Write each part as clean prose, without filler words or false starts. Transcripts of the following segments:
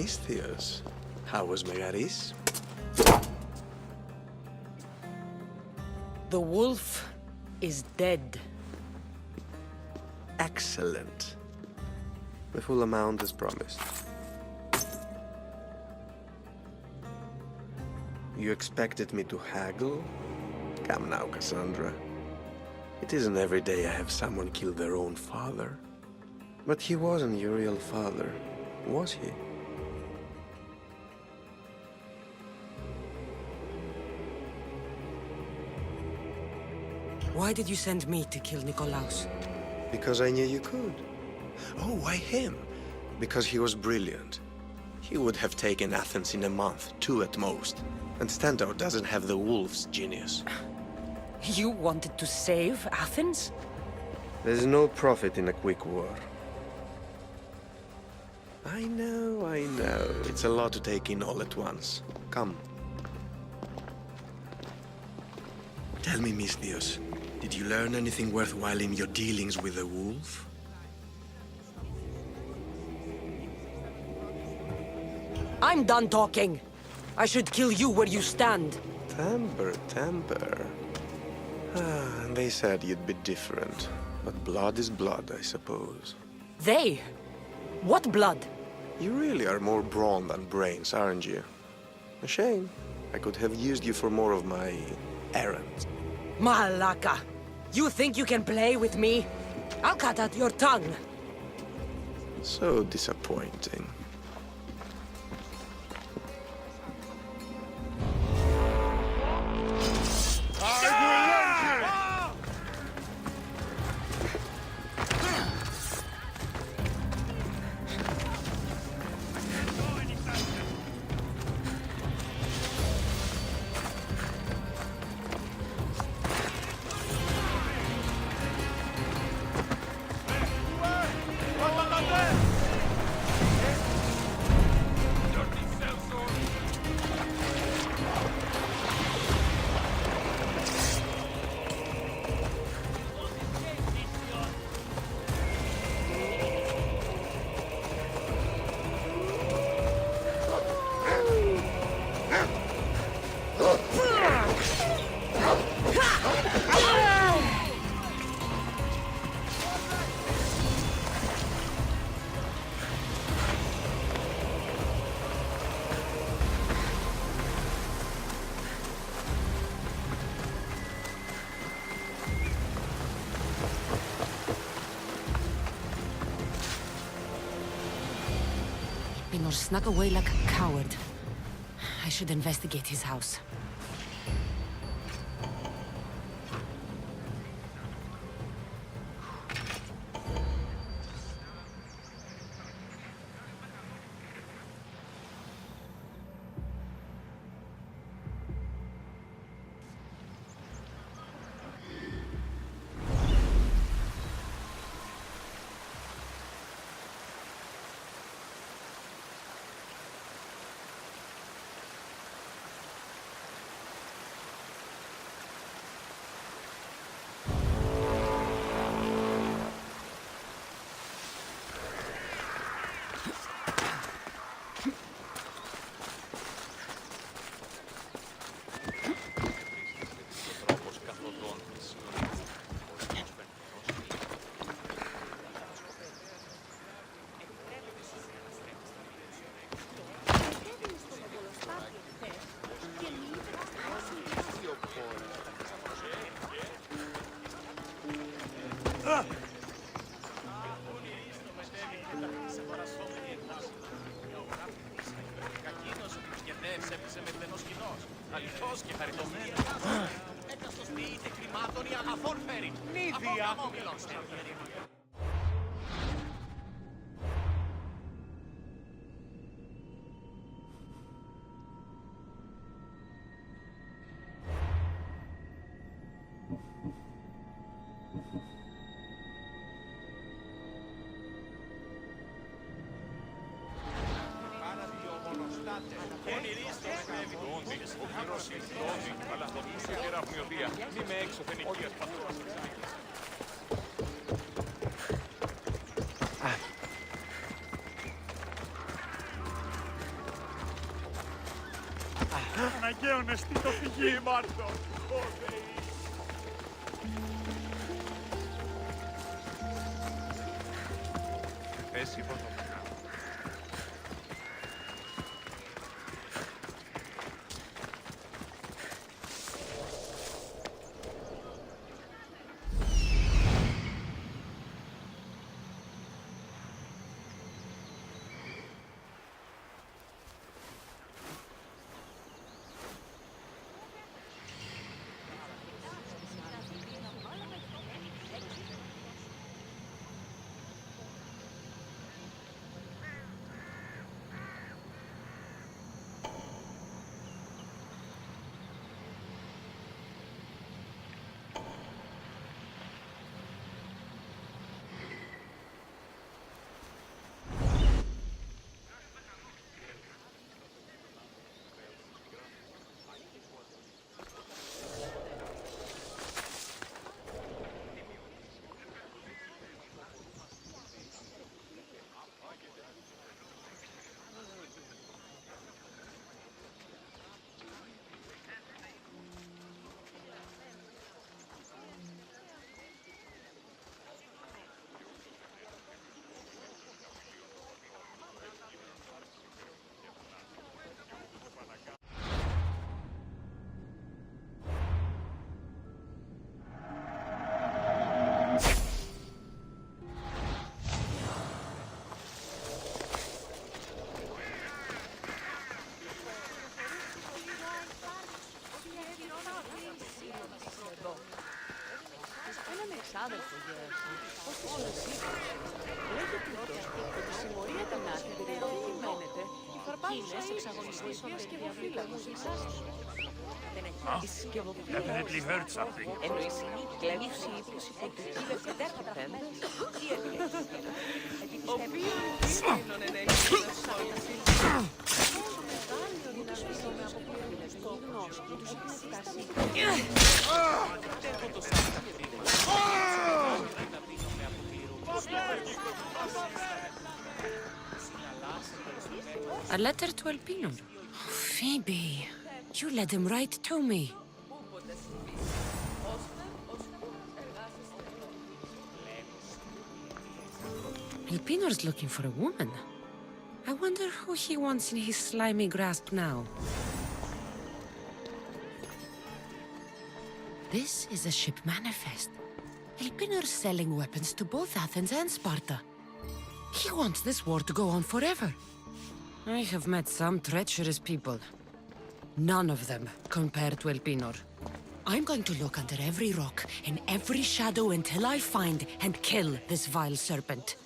Misthios. How was Megaris? The wolf is dead. Excellent. The full amount as promised. You expected me to haggle? Come now, Cassandra. It isn't every day I have someone kill their own father. But he wasn't your real father, was he? Why did you send me to kill Nikolaos? Because I knew you could. Oh, why him? Because he was brilliant. He would have taken Athens in a month, 2 at most. And Stentor doesn't have the wolf's genius. You wanted to save Athens? There's no profit in a quick war. I know. It's a lot to take in all at once. Come. Tell me, Misthios, did you learn anything worthwhile in your dealings with the wolf? I'm done talking. I should kill you where you stand. Temper. They said you'd be different. But blood is blood, I suppose. They? What blood? You really are more brawn than brains, aren't you? A shame. I could have used you for more of my errands. Malaka! You think you can play with me? I'll cut out your tongue. So disappointing. Pinor snuck away like a coward. I should investigate his house. δικαίωνες τι το φυγεί, Μάρτο. Πέσει ποτό. Έναν εξάδελφο γέρασε, ως της Οδυσσίας. Λέγει τούτος ότι η συμμορία των άθλων περιοχή μένεται και φαρπάζουσες εξαγωνιστής και βοφύλακος εξάστης. Η σκευοφύλακος Definitely heard something. εννοείς κλέβουση ύπους υποτική δευτερχθέντες ή επιλεκτική. Ο οποίος είναι να έχει ενωσόληση. A letter to Elpinor. Oh, Phoebe, you let him write to me. Elpinor's looking for a woman. I wonder who he wants in his slimy grasp now. This is a ship manifest. Elpinor's selling weapons to both Athens and Sparta. He wants this war to go on forever. I have met some treacherous people. None of them compare to Elpinor. I'm going to look under every rock and every shadow until I find and kill this vile serpent.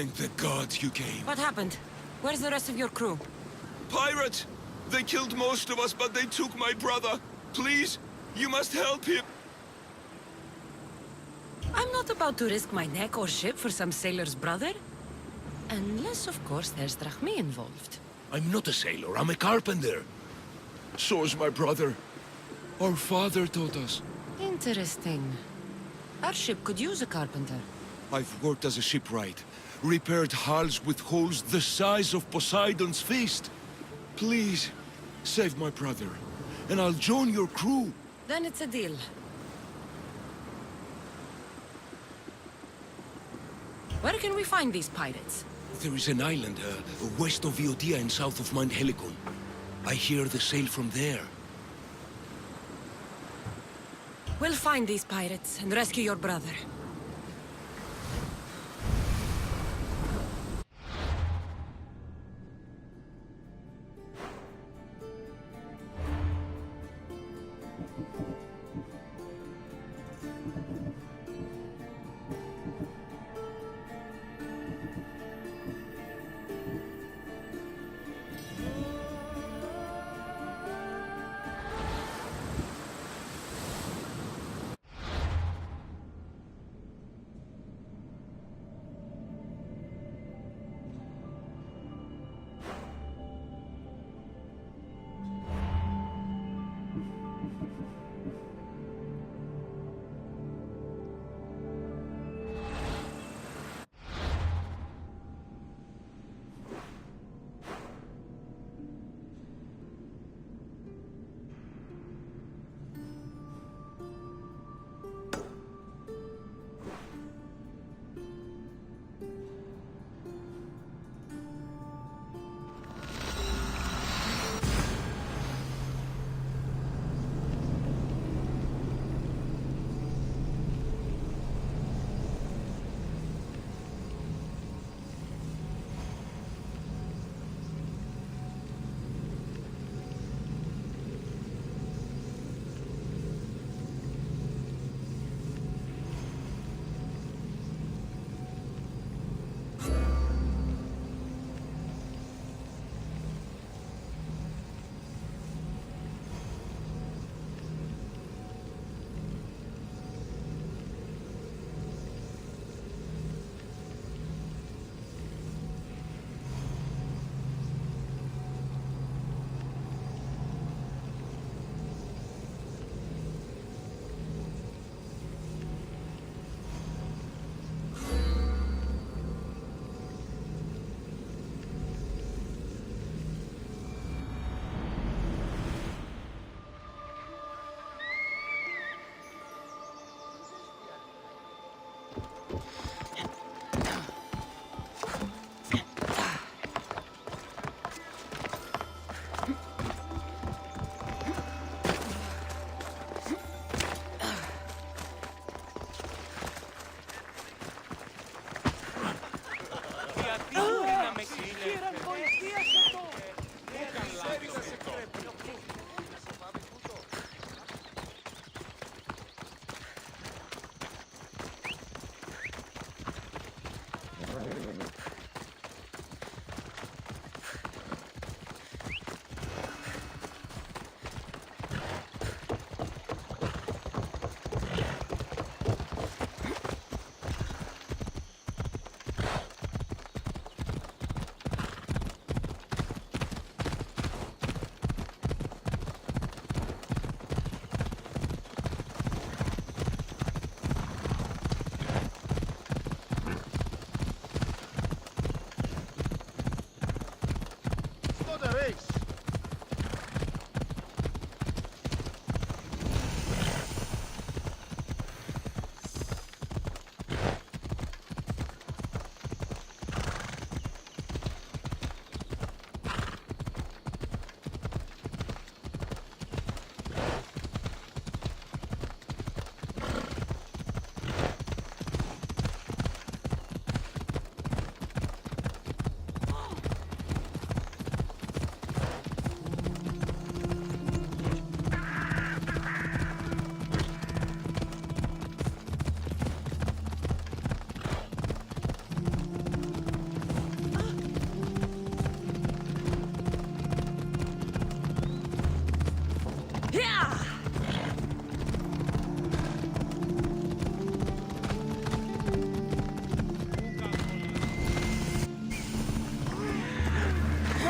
Thank the gods you came. What happened? Where's the rest of your crew? Pirates! They killed most of us, but they took my brother. Please, you must help him. I'm not about to risk my neck or ship for some sailor's brother. Unless, of course, there's Drachmi involved. I'm not a sailor, I'm a carpenter. So's my brother. Our father taught us. Interesting. Our ship could use a carpenter. I've worked as a shipwright. Repaired hulls with holes the size of Poseidon's fist. Please, save my brother, and I'll join your crew. Then it's a deal. Where can we find these pirates? There is an island west of Iotia and south of Mount Helicon. I hear they sail from there. We'll find these pirates and rescue your brother.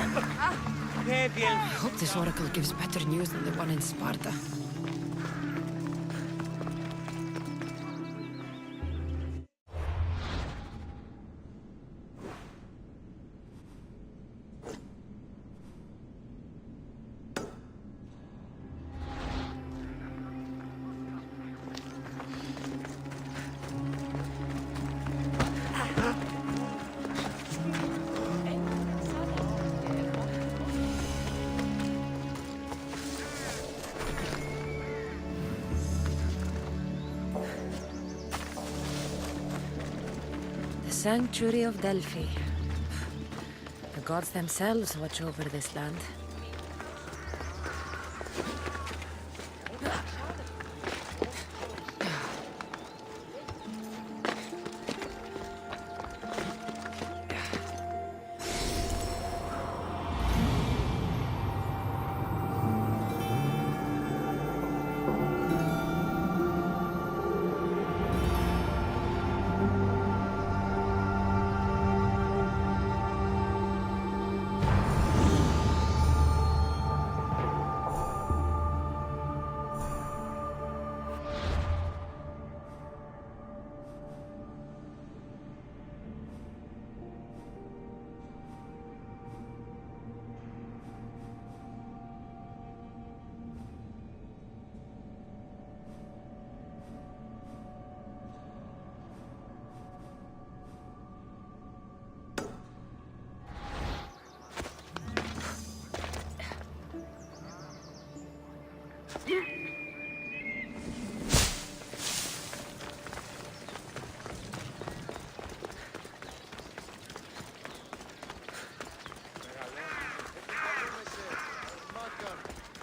I hope this oracle gives better news than the one in Sparta. The Sanctuary of Delphi. The gods themselves watch over this land.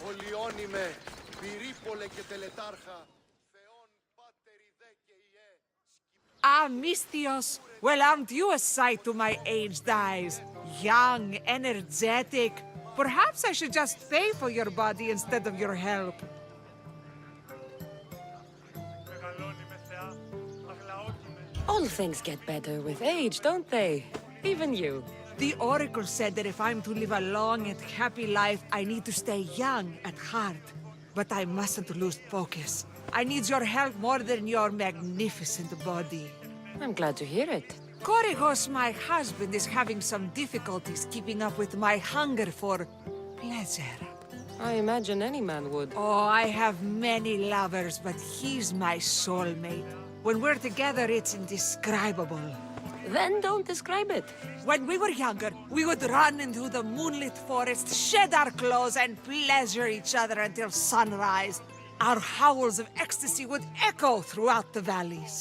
Πολιώνυμε, πυρίπολε και τελετάρχα, Θεόν πάτερη δε και Ιε. Ah, Mystios! Well, aren't you a sight to my aged eyes? Young, energetic. Perhaps I should just pay for your body instead of your help. All things get better with age, don't they? Even you. The Oracle said that if I'm to live a long and happy life, I need to stay young at heart. But I mustn't lose focus. I need your help more than your magnificent body. I'm glad to hear it. Korygos, my husband, is having some difficulties keeping up with my hunger for pleasure. I imagine any man would. Oh, I have many lovers, but he's my soulmate. When we're together, it's indescribable. Then don't describe it. When we were younger, we would run into the moonlit forest, shed our clothes, and pleasure each other until sunrise. Our howls of ecstasy would echo throughout the valleys.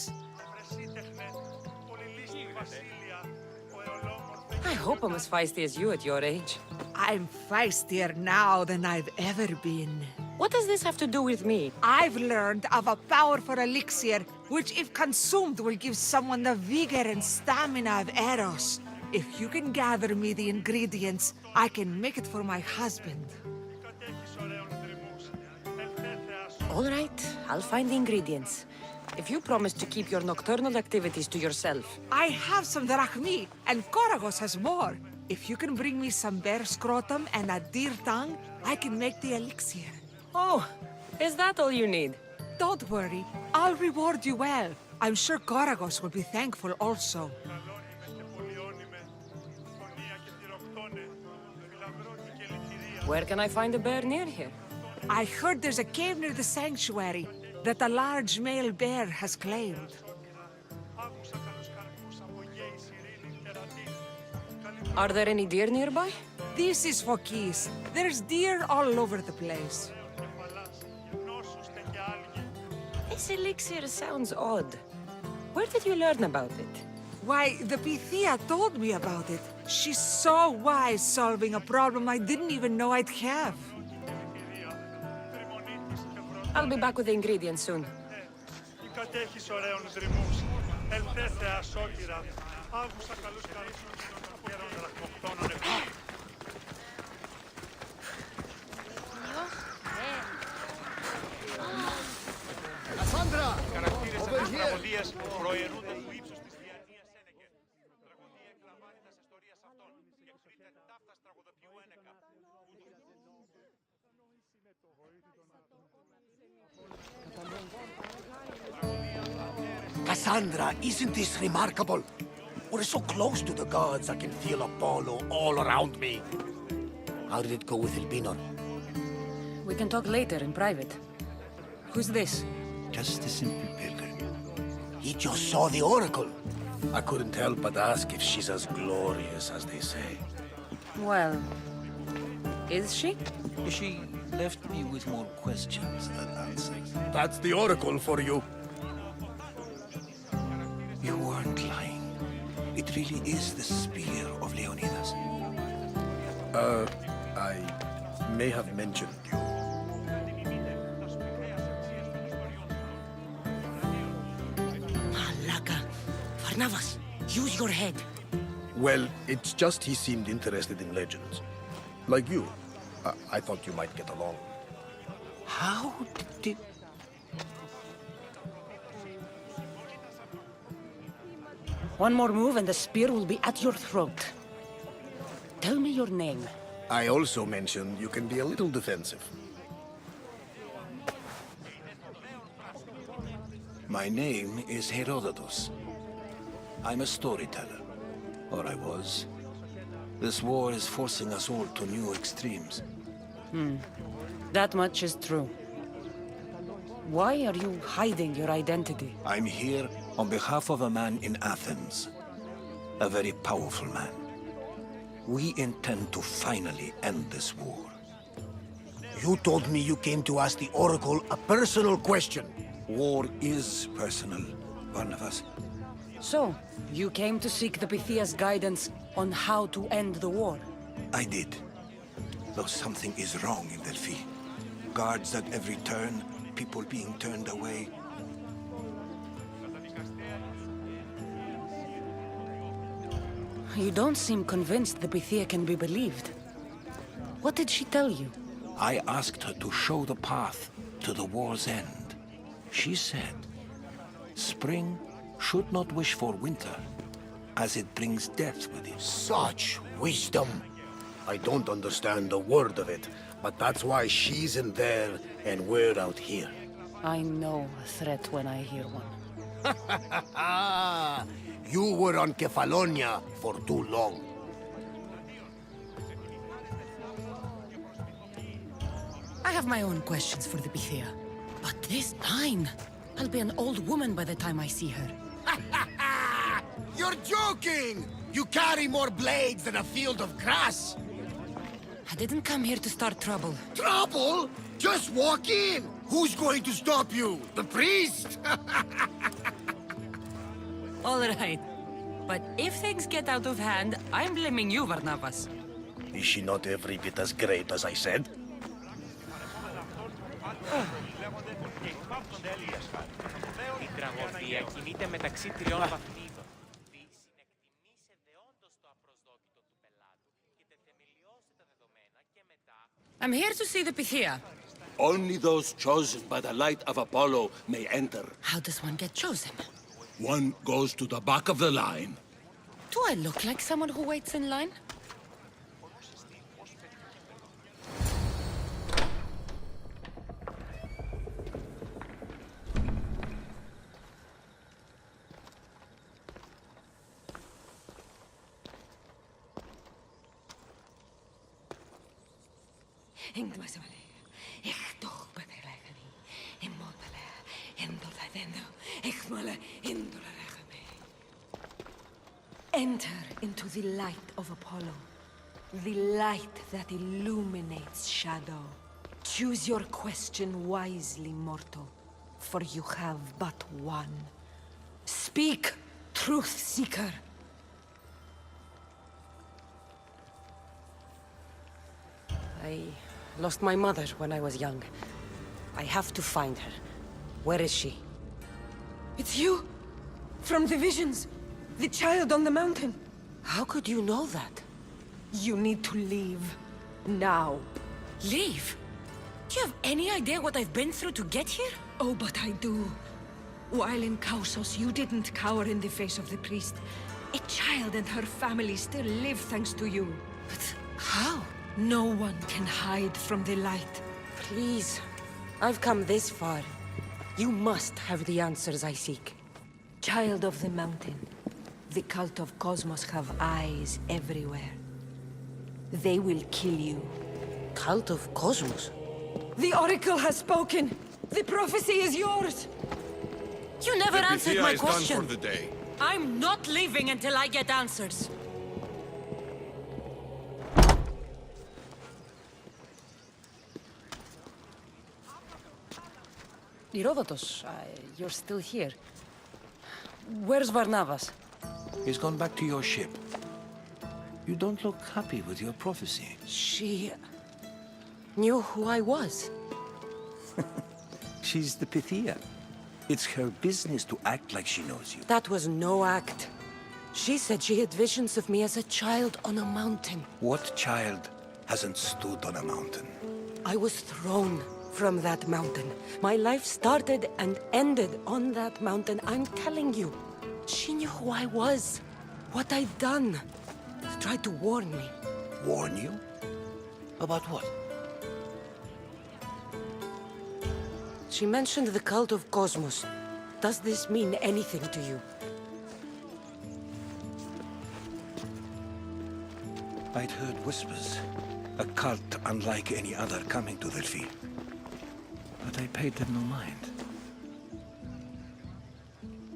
I hope I'm as feisty as you at your age. I'm feistier now than I've ever been. What does this have to do with me? I've learned of a powerful elixir, which if consumed will give someone the vigor and stamina of Eros. If you can gather me the ingredients, I can make it for my husband. All right, I'll find the ingredients. If you promise to keep your nocturnal activities to yourself. I have some drachmi, and Korygos has more. If you can bring me some bear scrotum and a deer tongue, I can make the elixir. Oh, is that all you need? Don't worry, I'll reward you well. I'm sure Korygos will be thankful also. Where can I find a bear near here? I heard there's a cave near the sanctuary that a large male bear has claimed. Are there any deer nearby? This is for keys. There's deer all over the place. This elixir sounds odd. Where did you learn about it? Why, the Pythia told me about it. She's so wise solving a problem I didn't even know I'd have. I'll be back with the ingredients soon. Κατέχεις ωραίων δρυμούς, ελθέ Θεά σώτηρα, άκουσα καλούς καρπούς των αφιέρων δραχμοκτώνων επί. Κασάνδρα! Οι χαρακτήρες αυτής της τραγωδίας προαιρούνται του ύψους της διανοίας Σένεκερ. Τραγωδία εκλαμβάνει τα ιστορίας αυτών και εκπλήττει ταύτας τραγωδοποιού Cassandra, isn't this remarkable? We're so close to the gods, I can feel Apollo all around me. How did it go with Elpinor? We can talk later in private. Who's this? Just a simple pilgrim. He just saw the oracle. I couldn't help but ask if she's as glorious as they say. Well, is she? She left me with more questions than answers. That's the oracle for you. You weren't lying. It really is the spear of Leonidas. I may have mentioned you. Malaka. Barnabas, use your head. Well, it's just he seemed interested in legends. Like you. I thought you might get along. How did... One more move and the spear will be at your throat. Tell me your name. I also mentioned you can be a little defensive. My name is Herodotus. I'm a storyteller. Or I was. This war is forcing us all to new extremes. That much is true. Why are you hiding your identity? I'm here on behalf of a man in Athens. A very powerful man. We intend to finally end this war. You told me you came to ask the oracle a personal question. War is personal, Barnabas. So, you came to seek the Pythia's guidance on how to end the war? I did. Though something is wrong in Delphi. Guards at every turn, people being turned away. You don't seem convinced the Pythia can be believed. What did she tell you? I asked her to show the path to the war's end. She said, spring should not wish for winter, as it brings death with it. Such wisdom. I don't understand a word of it, but that's why she's in there and we're out here. I know a threat when I hear one. You were on Kefalonia for too long. I have my own questions for the Pythia. But this time, I'll be an old woman by the time I see her. You're joking! You carry more blades than a field of grass! I didn't come here to start trouble. Trouble? Just walk in! Who's going to stop you? The priest? All right. But if things get out of hand, I'm blaming you, Barnabas. Is she not every bit as great as I said? Η τραγωδία κινείται μεταξύ τριών βαθμίδων. Δύση εκτιμήσε δεόντως το απροσδόκητο του πελάτου και τεθεμελιώσε τα δεδομένα και μετά... I'm here to see the Pythia. Only those chosen by the light of Apollo may enter. How does one get chosen? One goes to the back of the line. Do I look like someone who waits in line? Enter into the light of Apollo, the light that illuminates shadow. Choose your question wisely, mortal, for you have but one. Speak, truth seeker. I lost my mother when I was young. I have to find her. Where is she? It's you! From the visions! The child on the mountain! How could you know that? You need to leave. Now. Leave? Do you have any idea what I've been through to get here? Oh, but I do. While in Kausos, you didn't cower in the face of the priest. A child and her family still live thanks to you. But how? No one can hide from the light. Please. I've come this far. You must have the answers I seek. Child of the mountain, the cult of Cosmos have eyes everywhere. They will kill you. Cult of Cosmos? The Oracle has spoken! The prophecy is yours! You never answered my question! Done for the day. I'm not leaving until I get answers! Herodotus, you're still here. Where's Barnabas? He's gone back to your ship. You don't look happy with your prophecy. She... knew who I was. She's the Pythia. It's her business to act like she knows you. That was no act. She said she had visions of me as a child on a mountain. What child hasn't stood on a mountain? I was thrown from that mountain. My life started and ended on that mountain. I'm telling you. She knew who I was, what I'd done. She tried to warn me. Warn you? About what? She mentioned the cult of Cosmos. Does this mean anything to you? I'd heard whispers. A cult unlike any other coming to Delphi. But I paid them no mind.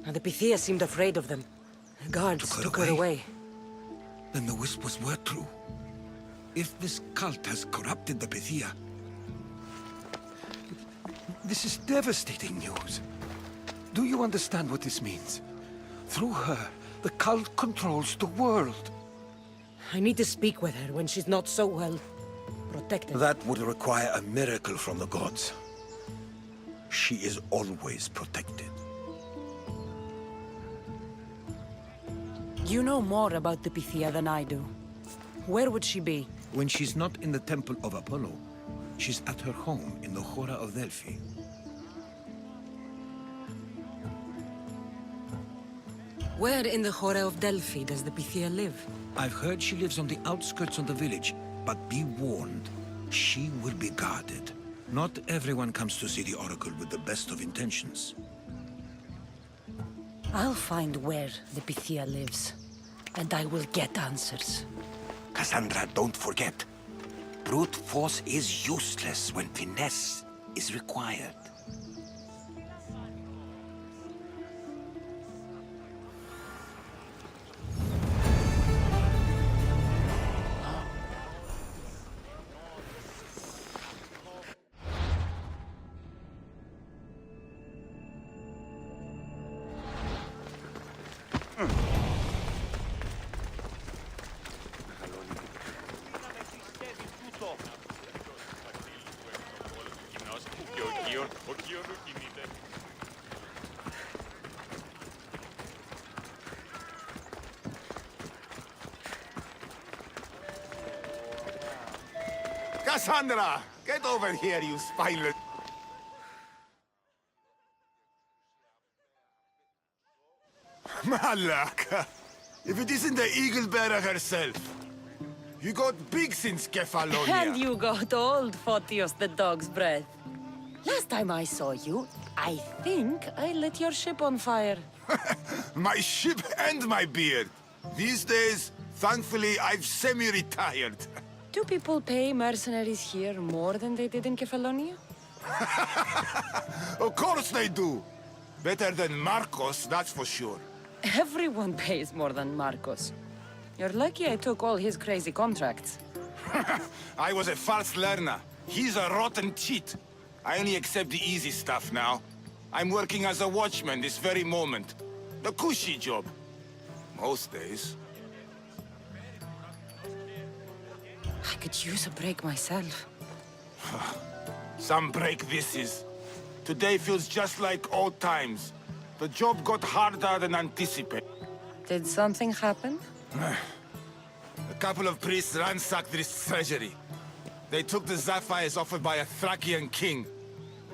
And the Pythia seemed afraid of them. The guards took her away. Then the whispers were true. If this cult has corrupted the Pythia... This is devastating news. Do you understand what this means? Through her, the cult controls the world. I need to speak with her when she's not so well protected. That would require a miracle from the gods. She is always protected. You know more about the Pythia than I do. Where would she be? When she's not in the Temple of Apollo, she's at her home in the Hora of Delphi. Where in the Hora of Delphi does the Pythia live? I've heard she lives on the outskirts of the village, but be warned, she will be guarded. Not everyone comes to see the Oracle with the best of intentions. I'll find where the Pythia lives, and I will get answers. Cassandra, don't forget. Brute force is useless when finesse is required. Cassandra! Get over here, you spineless... Malaka! If it isn't the eagle-bearer herself. You got big since Kefalonia. And you got old, Photios the dog's breath. Last time I saw you, I think I lit your ship on fire. My ship and my beard. These days, thankfully, I've semi-retired. Do people pay mercenaries here more than they did in Kefalonia? Of course they do. Better than Marcos, that's for sure. Everyone pays more than Marcos. You're lucky I took all his crazy contracts. I was a fast learner. He's a rotten cheat. I only accept the easy stuff now. I'm working as a watchman this very moment. The cushy job. Most days. I could use a break myself. Some break this is. Today feels just like old times. The job got harder than anticipated. Did something happen? A couple of priests ransacked this treasury. They took the sapphires offered by a Thracian king.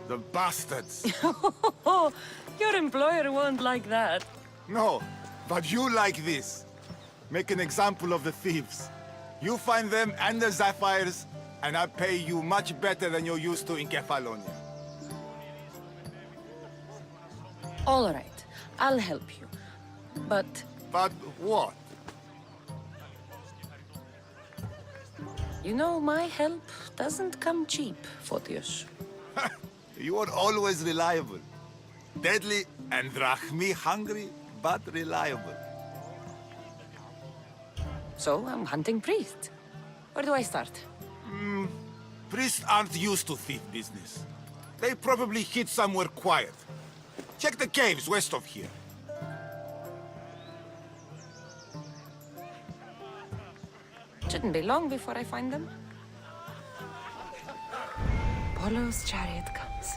The bastards. Your employer won't like that. No, but you like this. Make an example of the thieves. You find them and the sapphires, And I pay you much better than you're used to in Kefalonia. All right, I'll help you. But But what? you know, my help doesn't come cheap, Photios. You are always reliable. Deadly and drachmi hungry, but reliable. So I'm hunting priests. Where do I start? Priests aren't used to thief business. They probably hid somewhere quiet. Check the caves west of here. Shouldn't be long before I find them. Apollo's chariot comes.